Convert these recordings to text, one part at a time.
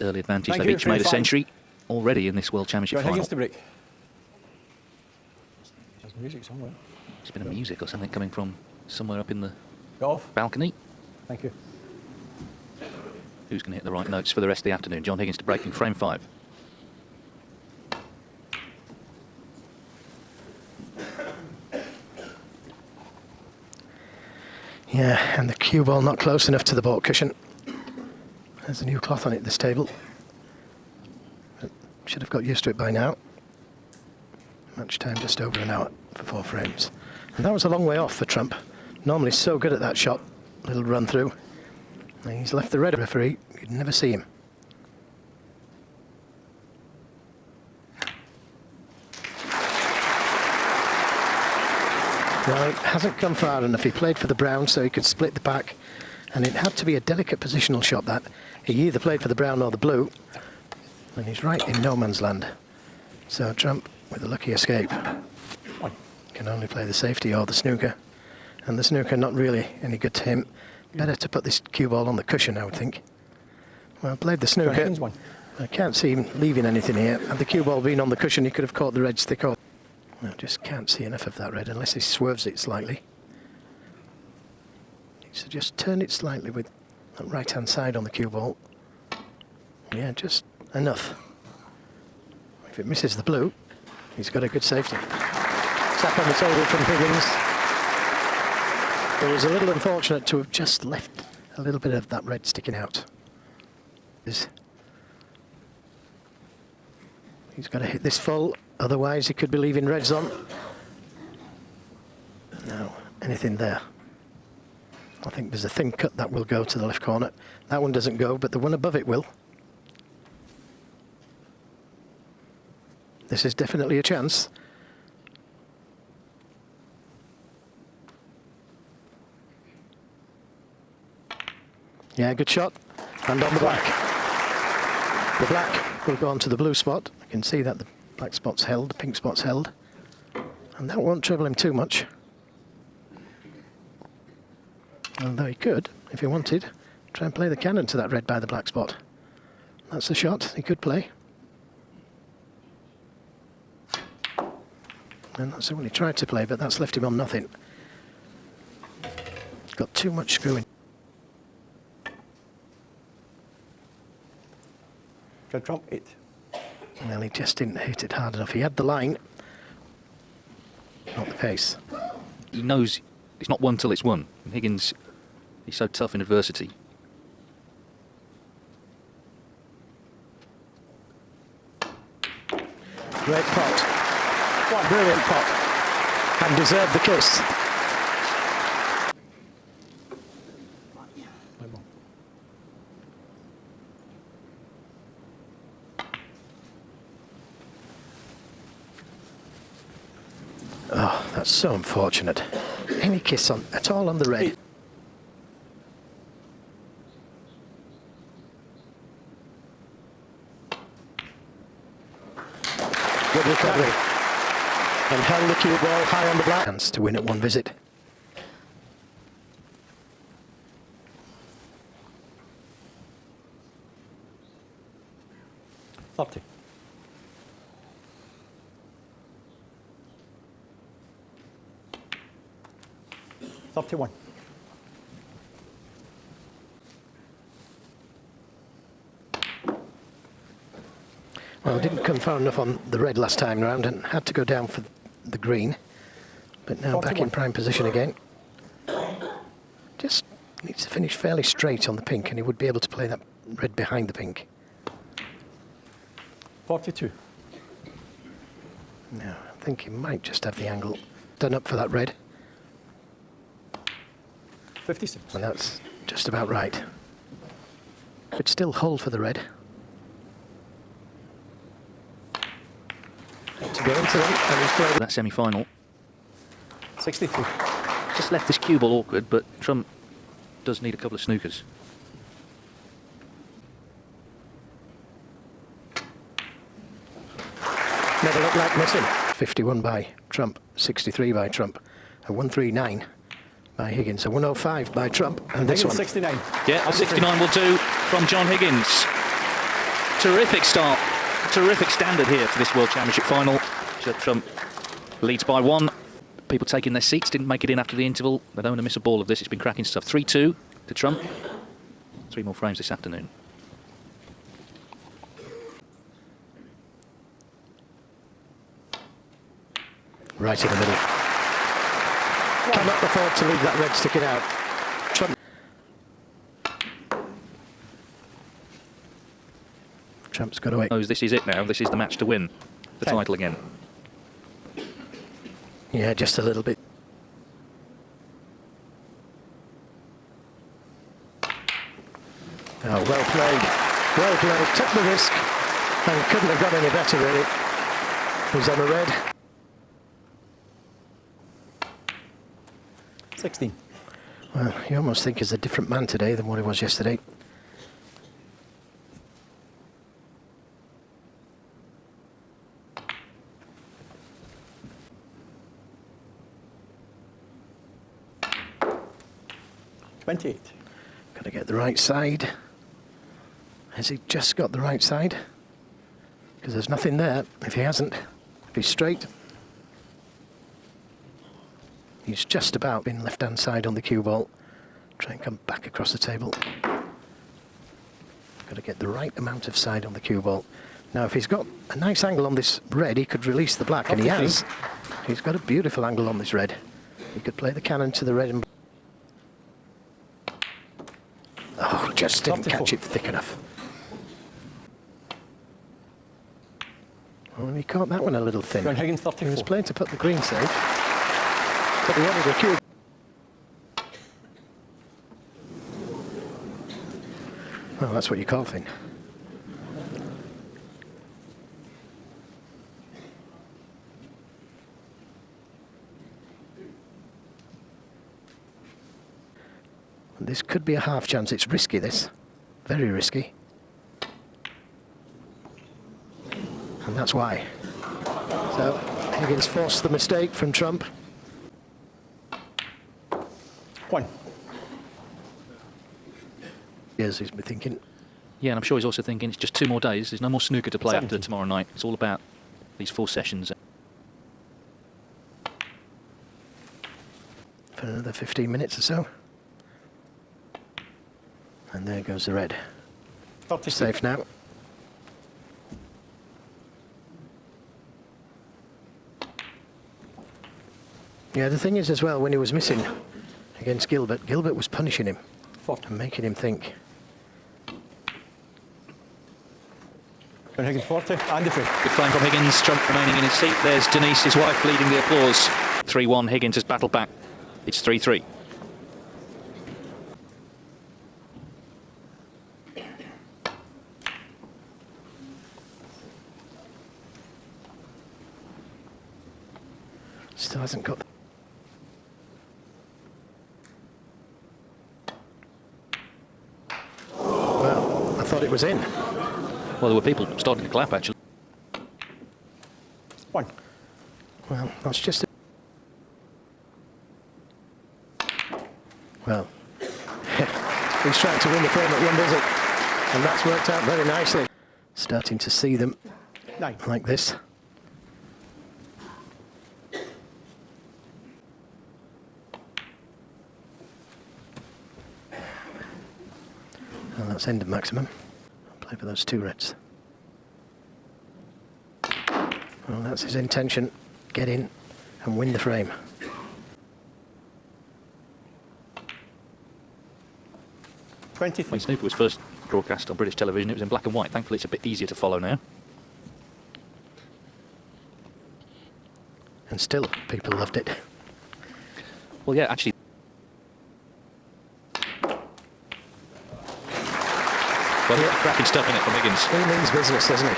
early advantage. They've each made a century already in this World Championship final. Higgins to break. There's music somewhere. There's a bit of music or something coming from somewhere up in the off. balcony. Thank you. Who's going to hit the right notes for the rest of the afternoon? John Higgins to break in frame 5. Yeah, and the cue ball not close enough to the ball cushion. There's a new cloth on it, this table. Should have got used to it by now. Match time just over an hour for 4 frames. And that was a long way off for Trump. Normally so good at that shot. Little run through. And he's left the red referee. You'd never see him. Well, it hasn't come far enough. He played for the brown so he could split the pack. And it had to be a delicate positional shot that. He either played for the brown or the blue. And he's right in no man's land. So Trump, with a lucky escape, can only play the safety or the snooker. And the snooker not really any good to him. Better to put this cue ball on the cushion, I would think. Well, played the snooker. I can't see him leaving anything here. Had the cue ball been on the cushion, he could have caught the red stick off. I just can't see enough of that red unless he swerves it slightly. So just turn it slightly with that right-hand side on the cue ball. Yeah, just enough. If it misses the blue, he's got a good safety. Tap on the table from Higgins. It was a little unfortunate to have just left a little bit of that red sticking out. He's got to hit this full, otherwise he could be leaving reds on. No, anything there. I think there's a thin cut that will go to the left corner. That one doesn't go, but the one above it will. This is definitely a chance. Yeah, good shot. And on the black. The black will go on to the blue spot. I can see that the black spot's held, the pink spot's held. And that won't trouble him too much. Although he could, if he wanted, try and play the cannon to that red by the black spot. That's the shot he could play. And that's the one he tried to play, but that's left him on nothing. Got too much screwing. Trump 8. Well, he just didn't hit it hard enough. He had the line, not the pace. He knows it's not won till it's won. And Higgins, he's so tough in adversity. Great pot. What a brilliant pot. And deserved the kiss. Oh, that's so unfortunate. Any kiss on at all on the red. Good recovery. And held the cue ball high on the black. Chance to win at one visit. Up to. Up to 1. Well, didn't come far enough on the red last time round and had to go down for the green. But now 41. back in prime position again. Just needs to finish fairly straight on the pink and he would be able to play that red behind the pink. 42. Now, I think he might just have the angle done up for that red. 56. And that's just about right. Could still hold for the red. To go into that semi-final. 63. Just left this cue ball awkward, but Trump does need a couple of snookers. Never looked like missing. 51 by Trump, 63 by Trump, a 139 by Higgins, a 105 by Trump, and this one. 69. Yeah, a 69 will do from John Higgins. Terrific start. Terrific standard here for this World Championship final. Judd Trump leads by 1. People taking their seats, didn't make it in after the interval. They don't want to miss a ball of this. It's been cracking stuff. 3-2 to Trump. 3 more frames this afternoon. Right in the middle. Cannot afford to leave that red sticking out. Trump. Trump's got away. Knows this is it now. This is the match to win the title again. Yeah, just a little bit. Oh, well played. Well played. Took the risk and couldn't have got any better, really. He's on the red. 16. Well, you almost think he's a different man today than what he was yesterday. Got Got to get the right side. Has he just got the right side? Because there's nothing there if he hasn't. If he's straight. He's just about been left-hand side on the cue ball. Try and come back across the table. Got to get the right amount of side on the cue ball. Now, if he's got a nice angle on this red, he could release the black, and he has. He's got a beautiful angle on this red. He could play the cannon to the red and... Oh, just didn't catch it thick enough. Well, he caught that one a little thin. Higgins, He was playing to put the green safe, but he wanted a cue. Well, that's what you call thin. This could be a half chance. It's risky, this. Very risky. And that's why. So, Higgins forced the mistake from Trump. 1. Yes, he's been thinking. Yeah, and I'm sure he's also thinking it's just 2 more days. There's no more snooker to play 17. after tomorrow night. It's all about these 4 sessions. For another 15 minutes or so. And there goes the red. Safe now. Yeah, the thing is as well, when he was missing against Gilbert, Gilbert was punishing him and making him think. Higgins 40 and the free. Good frame from Higgins. Trump remaining in his seat. There's Denise, his wife, leading the applause. 3-1. Higgins has battled back. It's 3-3. Still hasn't got... Well, I thought it was in. Well, there were people starting to clap, actually. 1. Well, that's just... Well, he's trying to win the frame at 1, does it? And that's worked out very nicely. Starting to see them 9. like this. And that's end of maximum. I'll play for those 2 reds. Well, that's his intention. Get in and win the frame. When snooker was first broadcast on British television, it was in black and white. Thankfully, it's a bit easier to follow now. And still, people loved it. Well, yeah, actually. Well, yeah. Cracking stuff in it from Higgins. He means business, doesn't he?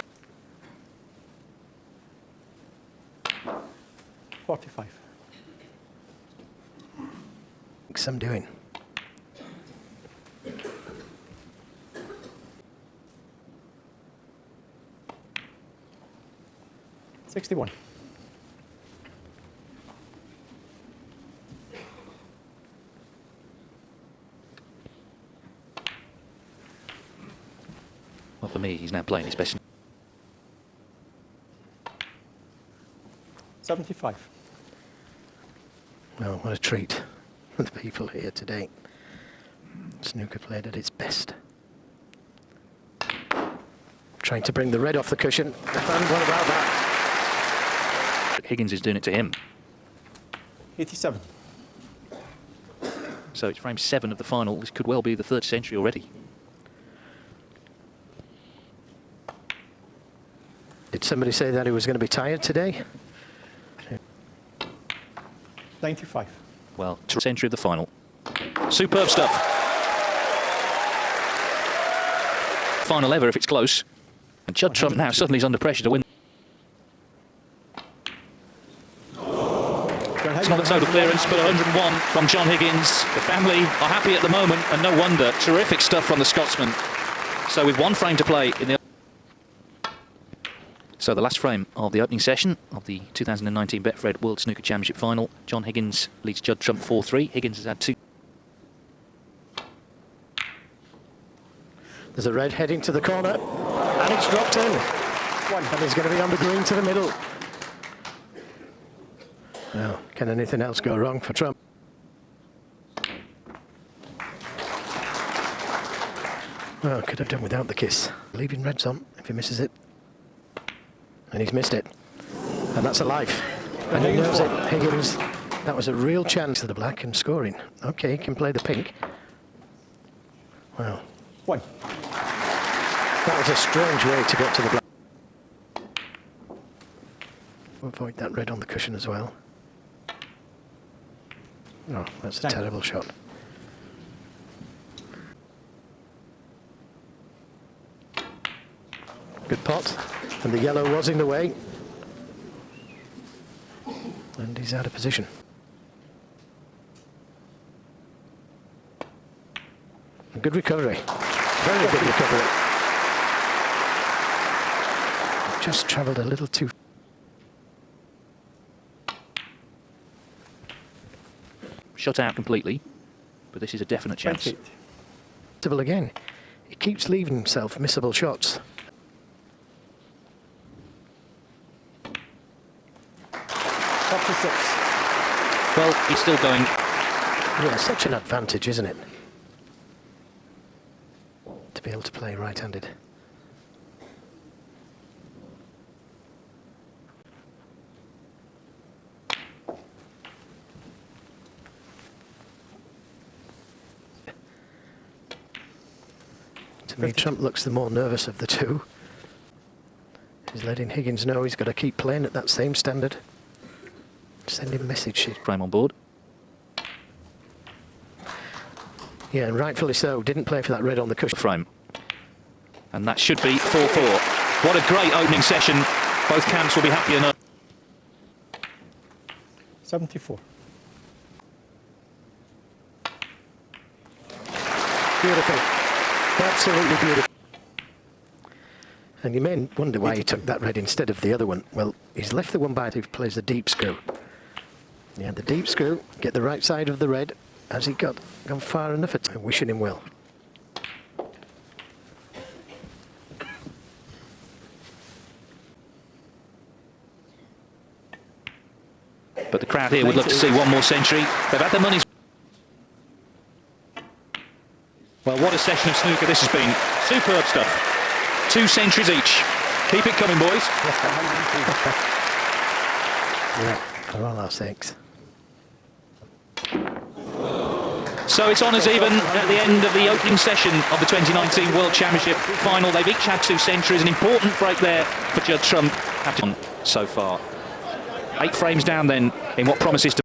45. Some doing. $61. Well, For me, he's now playing his best. 75. Well, what a treat for the people here today. Snooker played at its best. Trying to bring the red off the cushion. And what about that? Higgins is doing it to him. 87. So it's frame 7 of the final. This could well be the 3rd century already. Did somebody say that he was going to be tired today? 95. Well, century of the final. Superb stuff. Final ever if it's close. And Judd Trump now suddenly is under pressure to win. It's not a total clearance, but 101 from John Higgins. The family are happy at the moment, and no wonder. Terrific stuff from the Scotsman. So with 1 frame to play in the... So the last frame of the opening session of the 2019 Betfred World Snooker Championship final. John Higgins leads Judd Trump 4-3. Higgins has had 2. There's a red heading to the corner, and it's dropped in. And he's going to be on the green to the middle. Now, can anything else go wrong for Trump? Well, could have done without the kiss. Leaving reds on if he misses it. And he's missed it. And that's a life. And he knows it. Higgins, that was a real chance to the black and scoring. OK, he can play the pink. Well, 1. that was a strange way to get to the black. Avoid that red on the cushion as well. Oh, that's a terrible shot. Good pot. And the yellow was in the way. And he's out of position. A good recovery. Very good recovery. Just travelled a little too... Shut out completely, but this is a definite chance. Again, he keeps leaving himself missable shots. Up to 6. Well, he's still going. Yeah, such an advantage, isn't it? To be able to play right-handed. To me, Trump looks the more nervous of the two. He's letting Higgins know he's got to keep playing at that same standard. Send him a message. Frame on board. Yeah, and rightfully so. Didn't play for that red on the cushion. Frame. And that should be 4-4. What a great opening session. Both camps will be happy enough. 74. Beautiful. Absolutely beautiful. And you may wonder why he took that red instead of the other one. Well, he's left the one by who plays the deep screw. Yeah, the deep screw, get the right side of the red. Has he gone far enough? I'm wishing him well. But the crowd here would love to see 1 more century. They've had their money's... Well, what a session of snooker this has been. Superb stuff. 2 centuries each. Keep it coming, boys. Yeah, for all our sakes. So it's on as even at the end of the opening session of the 2019 World Championship final. They've each had 2 centuries. An important break there for Judd Trump so far. 8 frames down then in what promises to